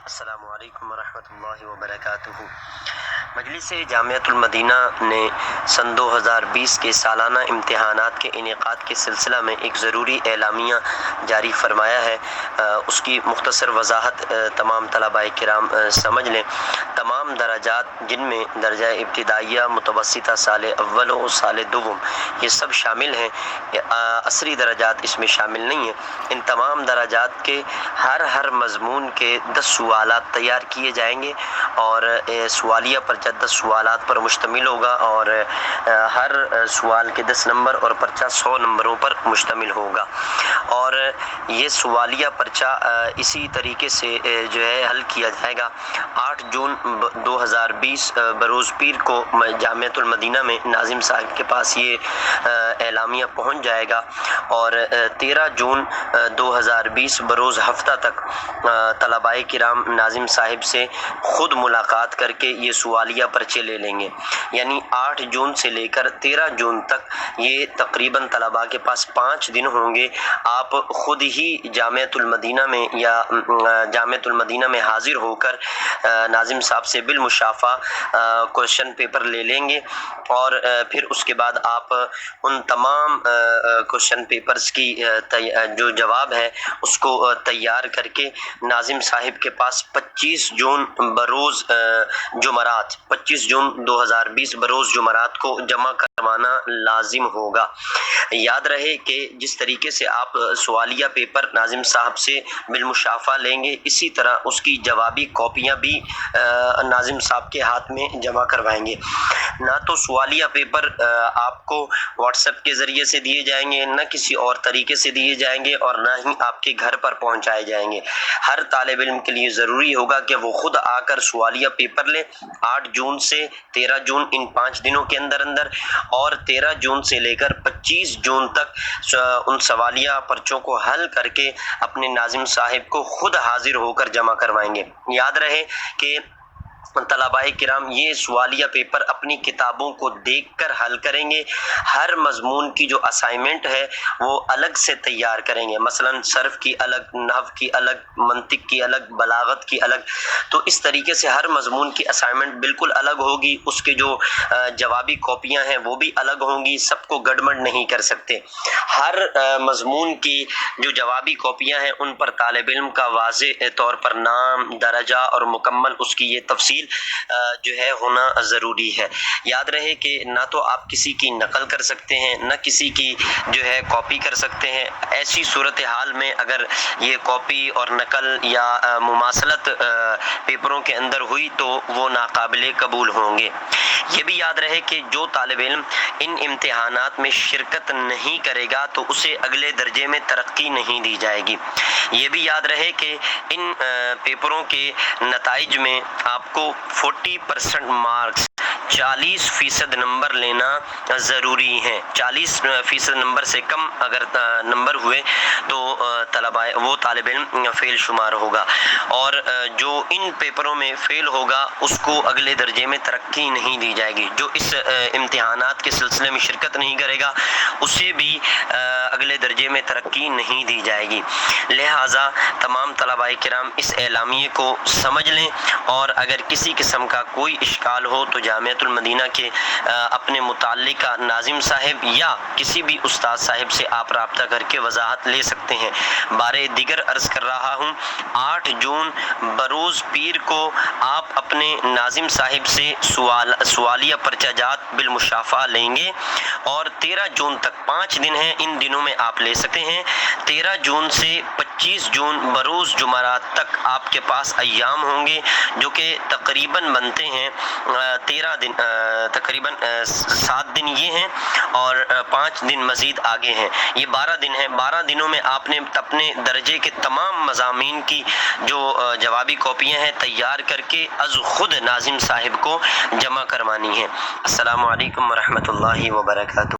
السلام علیکم ورحمۃ اللہ وبرکاتہ۔ مجلس جامعۃ المدینہ نے سن 2020 کے سالانہ امتحانات کے انعقاد کے سلسلہ میں ایک ضروری اعلامیہ جاری فرمایا ہے۔ اس کی مختصر وضاحت تمام طلباء کرام سمجھ لیں۔ تمام درجات جن میں درجہ ابتدائیہ، متوسطہ، سال اول و سال دوم یہ سب شامل ہیں، عصری درجات اس میں شامل نہیں ہیں۔ ان تمام درجات کے ہر مضمون کے 10 سوالات تیار کیے جائیں گے اور سوالیہ پرچہ 10 سوالات پر مشتمل ہوگا اور ہر سوال کے 10 نمبر اور پرچہ 100 نمبروں پر مشتمل ہوگا، اور یہ سوالیہ پرچہ اسی طریقے سے جو ہے حل کیا جائے گا۔ 8 جون 2020 بروز پیر کو جامعۃ المدینہ میں ناظم صاحب کے پاس یہ اعلامیہ پہنچ جائے گا، اور 13 جون 2020 بروز ہفتہ تک طلباء کرام ناظم صاحب سے خود ملاقات کر کے یہ سوالیہ پرچے لے لیں گے۔ یعنی 8 جون سے لے کر 13 جون تک یہ تقریباً طلباء کے پاس 5 دن ہوں گے۔ آپ خود ہی جامعۃ المدینہ میں یا جامعۃ المدینہ میں حاضر ہو کر ناظم صاحب سے بالمشافہ کوشچن پیپر لے لیں گے، اور پھر اس کے بعد آپ ان تمام کوشچن پیپرز کی جو جواب ہے اس کو تیار کر کے ناظم صاحب کے پاس 25 جون بروز جمعرات 25 جون 2020 بروز جمعرات کو جمع کروانا لازم ہوگا۔ یاد رہے کہ جس طریقے سے آپ سوالیہ پیپر ناظم صاحب سے بالمشافہ لیں گے، اسی طرح اس کی جوابی کاپیاں بھی ناظم صاحب کے ہاتھ میں جمع کروائیں گے۔ نہ تو سوالیہ پیپر آپ کو واٹس ایپ کے ذریعے سے دیے جائیں گے، نہ کسی اور طریقے سے دیے جائیں گے، اور نہ ہی آپ کے گھر پر پہنچائے جائیں گے۔ ہر طالب علم کے لیے ضروری ہوگا کہ وہ خود آ کر سوالیہ پیپر لے 8 جون سے 13 جون ان 5 دنوں کے اندر اور 13 جون سے لے کر 25 جون تک ان سوالیہ پرچوں کو حل کر کے اپنے ناظم صاحب کو خود حاضر ہو کر جمع کروائیں گے۔ یاد رہے کہ طلباء کرام یہ سوالیہ پیپر اپنی کتابوں کو دیکھ کر حل کریں گے۔ ہر مضمون کی جو اسائنمنٹ ہے وہ الگ سے تیار کریں گے، مثلا صرف کی الگ، نحو کی الگ، منطق کی الگ، بلاغت کی الگ۔ تو اس طریقے سے ہر مضمون کی اسائنمنٹ بالکل الگ ہوگی، اس کے جو جوابی کاپیاں ہیں وہ بھی الگ ہوں گی، سب کو گڑبڑ نہیں کر سکتے۔ ہر مضمون کی جو جوابی کاپیاں ہیں ان پر طالب علم کا واضح طور پر نام، درجہ اور مکمل اس کی یہ تفصیل جو ہے ہونا ضروری ہے۔ یاد رہے کہ نہ تو آپ کسی کی نقل کر سکتے ہیں، نہ کسی کی جو ہے کاپی کر سکتے ہیں۔ ایسی صورتحال میں اگر یہ کاپی اور نقل یا مماثلت پیپروں کے اندر ہوئی تو وہ ناقابل قبول ہوں گے۔ یہ بھی یاد رہے کہ جو طالب علم ان امتحانات میں شرکت نہیں کرے گا تو اسے اگلے درجے میں ترقی نہیں دی جائے گی۔ یہ بھی یاد رہے کہ ان پیپروں کے نتائج میں آپ کو 40% مارکس 40% نمبر لینا ضروری ہے۔ 40% نمبر سے کم اگر نمبر ہوئے تو وہ طالب علم فیل شمار ہوگا، اور جو ان پیپروں میں فیل ہوگا اس کو اگلے درجے میں ترقی نہیں دی جائے گی۔ جو اس امتحانات کے سلسلے میں شرکت نہیں کرے گا اسے بھی اگلے درجے میں ترقی نہیں دی جائے گی۔ لہٰذا تمام طلباء کرام اس اعلامیے کو سمجھ لیں، اور اگر کسی قسم کا کوئی اشکال ہو تو جامعۃ المدینہ کے اپنے متعلقہ ناظم صاحب یا کسی بھی استاد صاحب سے آپ رابطہ کر کے وضاحت لے سکتے ہیں۔ بارے دیگر عرض کر رہا ہوں، 8 جون بروز پیر کو آپ اپنے ناظم صاحب سے سوالیہ پرچہ جات بالمشافہ لیں گے، اور 13 جون تک 5 دن ہیں، ان دنوں میں آپ لے سکتے ہیں۔ 13 جون سے 25 جون بروز جمعرات تک آپ کے پاس ایام ہوں گے، جو کہ تقریباً بنتے ہیں 13 دن، تقریباً 7 دن یہ ہیں، اور 5 دن مزید آگے ہیں، یہ 12 دن ہیں۔ 12 دنوں میں آپ نے اپنے درجے کے تمام مضامین کی جو جوابی کاپیاں ہیں تیار کر کے از خود ناظم صاحب کو جمع کروانی ہیں۔ السلام علیکم ورحمۃ اللہ وبرکاتہ۔